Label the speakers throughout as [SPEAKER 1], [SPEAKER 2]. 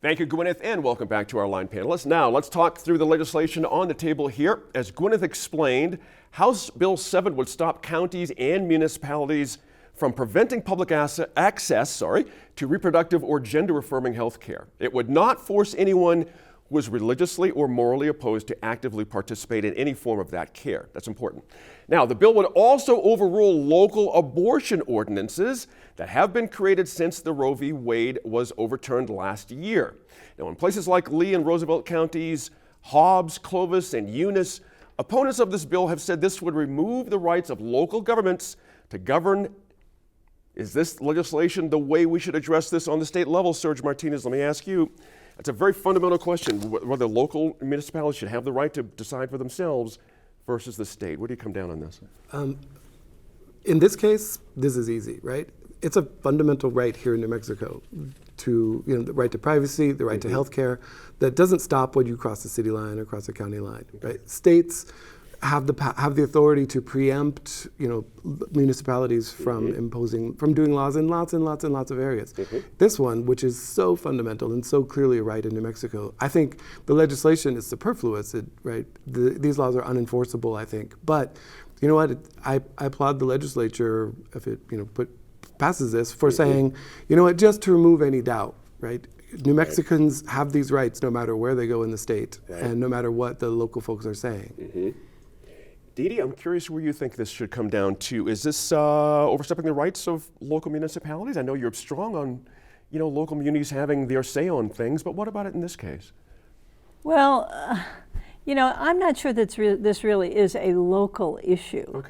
[SPEAKER 1] Thank you, Gwyneth, and welcome back to our line panelists. Now, let's talk through the legislation on the table here. As Gwyneth explained, House Bill 7 would stop counties and municipalities from preventing public access to reproductive or gender-affirming health care. It would not force anyone who was religiously or morally opposed to actively participate in any form of that care. That's important. Now, the bill would also overrule local abortion ordinances that have been created since the Roe v. Wade was overturned last year. Now, in places like Lee and Roosevelt counties, Hobbs, Clovis, and Eunice, opponents of this bill have said this would remove the rights of local governments to govern. Is this legislation the way we should address this on the state level? Serge Martinez, let me ask you. That's a very fundamental question, whether local municipalities should have the right to decide for themselves versus the state. Where do you come down on this?
[SPEAKER 2] In this case, this is easy, right? It's a fundamental right here in New Mexico to, the right to privacy, the right to health care, that doesn't stop when you cross the city line or cross the county line, right? States have the authority to preempt, municipalities from doing laws in lots and lots and lots of areas. This one, which is so fundamental and so clearly a right in New Mexico, I think the legislation is superfluous, right? These laws are unenforceable, I think. But you know what? I applaud the legislature if it, passes this for saying, just to remove any doubt, right? New Mexicans have these rights no matter where they go in the state and no matter what the local folks are saying.
[SPEAKER 1] Dee Dee, I'm curious where you think this should come down to. Is this overstepping the rights of local municipalities? I know you're strong on, local communities having their say on things, but what about it in this case?
[SPEAKER 3] Well, I'm not sure that this really is a local issue,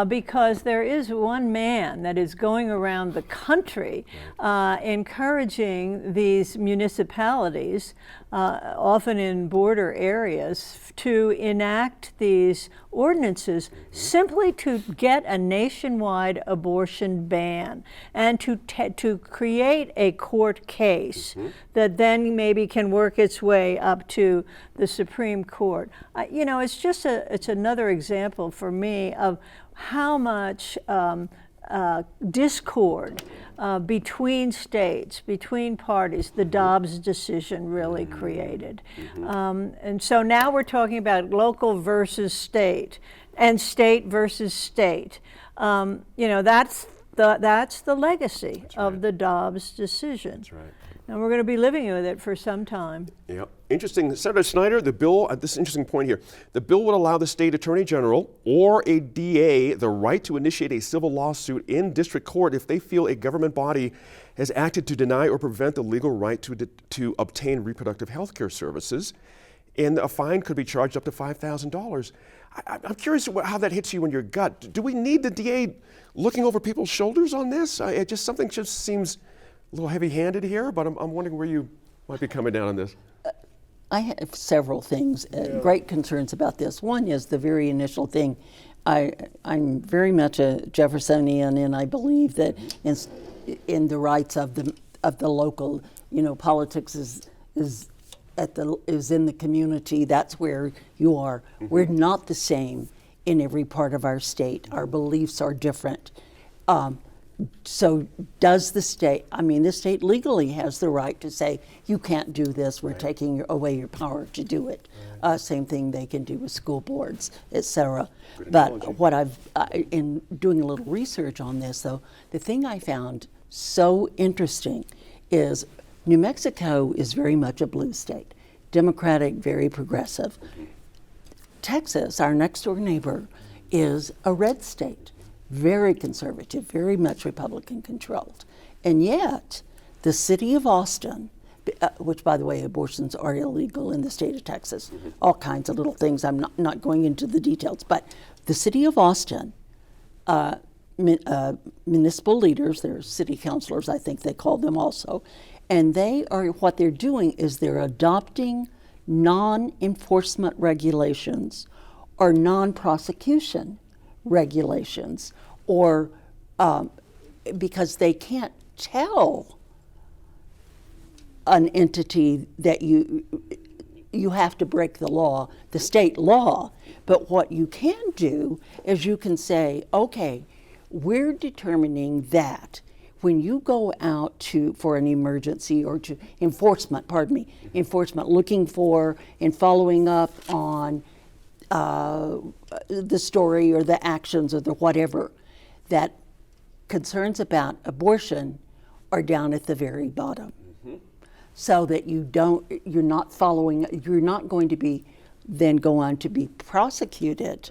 [SPEAKER 3] because there is one man that is going around the country encouraging these municipalities, often in border areas, to enact these ordinances simply to get a nationwide abortion ban and to create a court case that then maybe can work its way up to the Supreme Court. It's another example for me of how much discord between states, between parties, the Dobbs decision really created. And so now we're talking about local versus state and state versus state. That's the legacy of the Dobbs decision.
[SPEAKER 1] That's right.
[SPEAKER 3] And we're going to be living with it for some time.
[SPEAKER 1] Yeah. Interesting. Senator Snyder, the bill, this is an interesting point here. The bill would allow the state attorney general or a DA the right to initiate a civil lawsuit in district court if they feel a government body has acted to deny or prevent the legal right to obtain reproductive health care services. And a fine could be charged up to $5,000. I'm curious how that hits you in your gut. Do we need the DA looking over people's shoulders on this? Something just seems a little heavy-handed here, but I'm wondering where you might be coming down on this.
[SPEAKER 4] I have several things, great concerns about this. One is the very initial thing. I'm very much a Jeffersonian, and I believe that in the rights of the local, politics is in the community. That's where you are. We're not the same in every part of our state. Our beliefs are different. So does the state, the state legally has the right to say, you can't do this, we're taking away your power to do it. Same thing they can do with school boards, et cetera. But what in doing a little research on this though, the thing I found so interesting is New Mexico is very much a blue state, Democratic, very progressive. Texas, our next door neighbor, is a red state. Very conservative, very much Republican controlled. And yet, the city of Austin, which by the way, abortions are illegal in the state of Texas, all kinds of little things, I'm not going into the details, but the city of Austin, municipal leaders, they're city councilors, I think they call them also, and what they're doing is they're adopting non-enforcement regulations or non-prosecution regulations, or because they can't tell an entity that you have to break the law, the state law. But what you can do is you can say, okay, we're determining that when you go out for an emergency or to enforcement, looking for and following up on the story or the actions or the whatever, that concerns about abortion are down at the very bottom. So that you're not going to be then go on to be prosecuted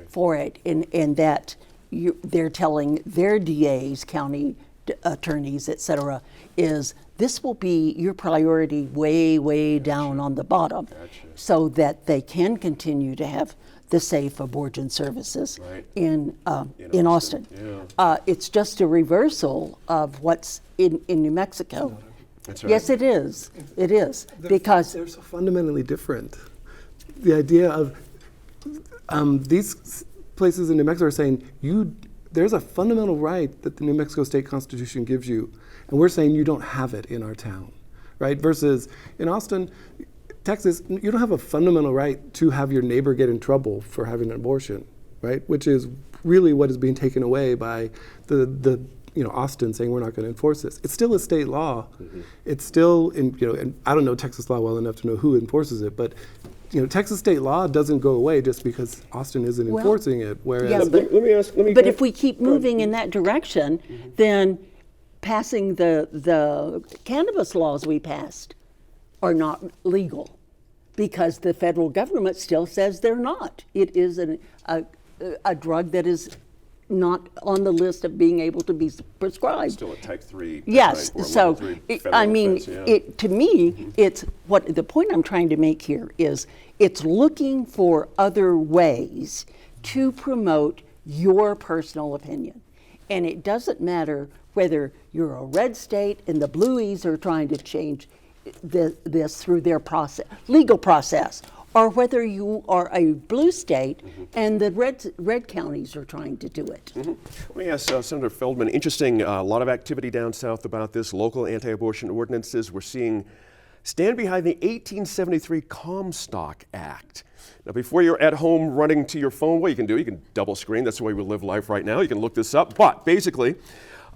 [SPEAKER 4] for it, and that they're telling their DAs, county attorneys, et cetera, is this will be your priority way down on the bottom, so that they can continue to have the safe abortion services in Austin.
[SPEAKER 1] Yeah.
[SPEAKER 4] It's just a reversal of what's in New Mexico.
[SPEAKER 1] That's right.
[SPEAKER 4] Yes, it is. It is, because
[SPEAKER 2] they're so fundamentally different. The idea of these places in New Mexico are saying there's a fundamental right that the New Mexico State Constitution gives you, and we're saying you don't have it in our town, right? Versus in Austin, Texas, you don't have a fundamental right to have your neighbor get in trouble for having an abortion, right? Which is really what is being taken away by the Austin saying we're not going to enforce this. It's still a state law. It's still and I don't know Texas law well enough to know who enforces it, but Texas state law doesn't go away just because Austin isn't enforcing it. Whereas,
[SPEAKER 4] yeah, but if we keep moving in that direction, then passing the cannabis laws we passed are not legal, because the federal government still says they're not. It is a drug that is not on the list of being able to be prescribed.
[SPEAKER 1] Still a type 3.
[SPEAKER 4] Yes,
[SPEAKER 1] right, or
[SPEAKER 4] so
[SPEAKER 1] level 3 federal
[SPEAKER 4] I mean,
[SPEAKER 1] offense, yeah.
[SPEAKER 4] to me, it's what the point I'm trying to make here is it's looking for other ways to promote your personal opinion. And it doesn't matter whether you're a red state and the blueies are trying to change this through their legal process, or whether you are a blue state and the red counties are trying to do it.
[SPEAKER 1] Let me ask Senator Feldman, interesting, a lot of activity down south about this, local anti-abortion ordinances. We're seeing stand behind the 1873 Comstock Act. Now, before you're at home running to your phone, what you can double screen. That's the way we live life right now. You can look this up. But basically,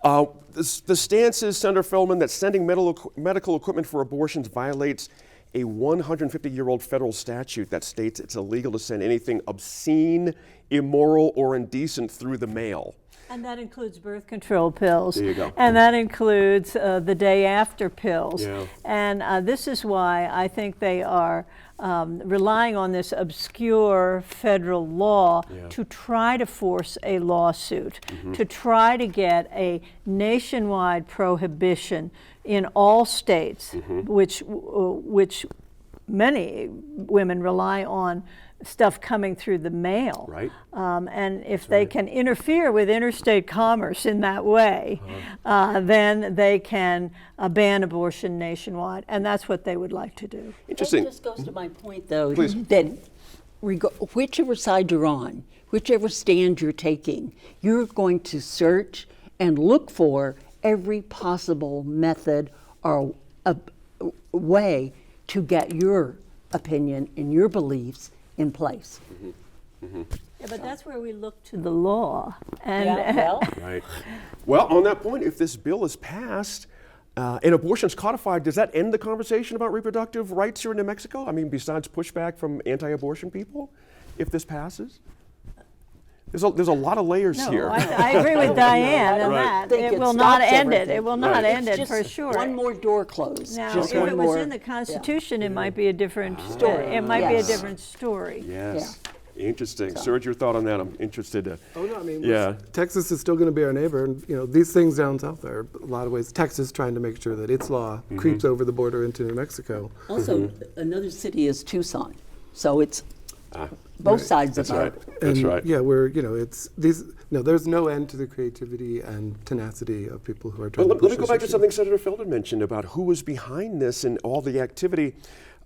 [SPEAKER 1] the stance is, Senator Feldman, that sending medical equipment for abortions violates a 150-year-old federal statute that states it's illegal to send anything obscene, immoral, or indecent through the mail.
[SPEAKER 3] And that includes birth control pills.
[SPEAKER 1] There you go.
[SPEAKER 3] And that includes the day after pills.
[SPEAKER 1] Yeah.
[SPEAKER 3] And this is why I think they are relying on this obscure federal law to try to force a lawsuit, to try to get a nationwide prohibition in all states, which many women rely on stuff coming through the mail.
[SPEAKER 1] Right.
[SPEAKER 3] And if they can interfere with interstate commerce in that way, then they can ban abortion nationwide. And that's what they would like to do.
[SPEAKER 1] Interesting.
[SPEAKER 4] That just goes to my point, though,
[SPEAKER 1] Please.
[SPEAKER 4] that whichever side you're on, whichever stand you're taking, you're going to search and look for every possible method or a way to get your opinion and your beliefs in place.
[SPEAKER 3] Yeah, but that's where we look to the law. And
[SPEAKER 1] Right. Well, on that point, if this bill is passed and abortion is codified, does that end the conversation about reproductive rights here in New Mexico? I mean, besides pushback from anti-abortion people, if this passes? There's a lot of layers here.
[SPEAKER 3] I agree with Diane on
[SPEAKER 1] Right.
[SPEAKER 3] that. It will not end it. It will not end it
[SPEAKER 4] Just
[SPEAKER 3] for sure.
[SPEAKER 4] one more door closed.
[SPEAKER 3] Now,
[SPEAKER 4] just
[SPEAKER 3] if
[SPEAKER 4] one
[SPEAKER 3] it was
[SPEAKER 4] more.
[SPEAKER 3] in the Constitution, it might be a different story. It might be a
[SPEAKER 4] Yes.
[SPEAKER 3] different story.
[SPEAKER 1] Yes. Interesting. Serge, your thought on that? I'm interested to.
[SPEAKER 2] Oh no, I mean,
[SPEAKER 1] Yeah.
[SPEAKER 2] Texas is still going to be our neighbor, and these things down south are a lot of ways. Texas trying to make sure that its law creeps over the border into New Mexico.
[SPEAKER 4] Also, another city is Tucson, so it's both sides
[SPEAKER 1] That's
[SPEAKER 4] of
[SPEAKER 1] right.
[SPEAKER 4] it.
[SPEAKER 1] That's
[SPEAKER 2] And,
[SPEAKER 1] right.
[SPEAKER 2] Yeah, it's these. No, there's no end to the creativity and tenacity of people who are trying
[SPEAKER 1] Well,
[SPEAKER 2] to
[SPEAKER 1] let
[SPEAKER 2] push
[SPEAKER 1] me go
[SPEAKER 2] this
[SPEAKER 1] back to
[SPEAKER 2] issue.
[SPEAKER 1] something Senator Feldman mentioned about who was behind this and all the activity.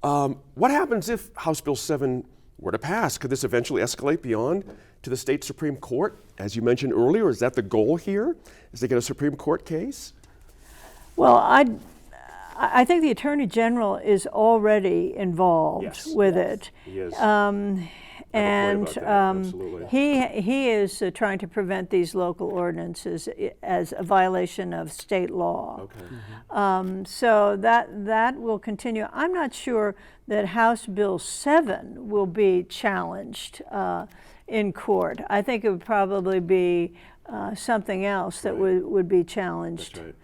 [SPEAKER 1] What happens if House Bill 7 were to pass? Could this eventually escalate beyond to the state Supreme Court? As you mentioned earlier, is that the goal here? Is they get a Supreme Court case?
[SPEAKER 3] Well, I think the Attorney General is already involved
[SPEAKER 1] Yes.
[SPEAKER 3] with it.
[SPEAKER 1] He is.
[SPEAKER 3] And
[SPEAKER 1] about that, absolutely.
[SPEAKER 3] he is trying to prevent these local ordinances as a violation of state law.
[SPEAKER 1] Okay.
[SPEAKER 3] So that will continue. I'm not sure that House Bill 7 will be challenged in court. I think it would probably be something else that would be challenged.
[SPEAKER 1] That's right.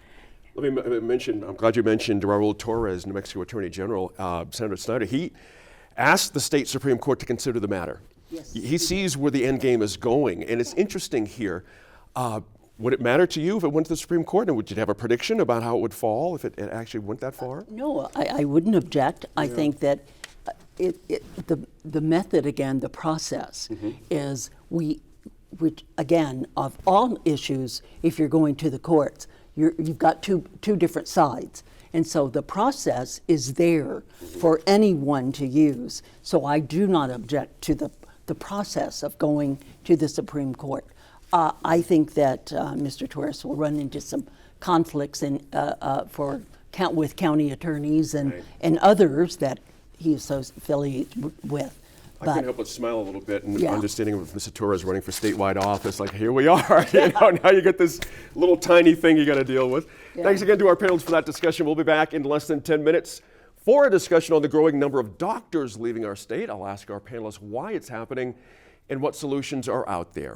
[SPEAKER 1] Let me mention, I'm glad you mentioned Raul Torres, New Mexico Attorney General, Senator Snyder. He asked the state Supreme Court to consider the matter.
[SPEAKER 4] Yes.
[SPEAKER 1] He sees where the end game is going. And it's interesting here. Would it matter to you if it went to the Supreme Court? And would you have a prediction about how it would fall if it actually went that far?
[SPEAKER 4] No, I wouldn't object. I think that the method, again, the process is which again, of all issues, if you're going to the courts, you've got two different sides. And so the process is there for anyone to use. So I do not object to the process of going to the Supreme Court. I think that Mr. Torres will run into some conflicts with county attorneys and others that he is so affiliated with.
[SPEAKER 1] I can't help but smile a little bit and
[SPEAKER 4] Yeah.
[SPEAKER 1] understanding of Mr. Torres running for statewide office. Like, here we are. Now you get this little tiny thing you got to deal with.
[SPEAKER 4] Yeah.
[SPEAKER 1] Thanks again to our panelists for that discussion. We'll be back in less than 10 minutes for a discussion on the growing number of doctors leaving our state. I'll ask our panelists why it's happening and what solutions are out there.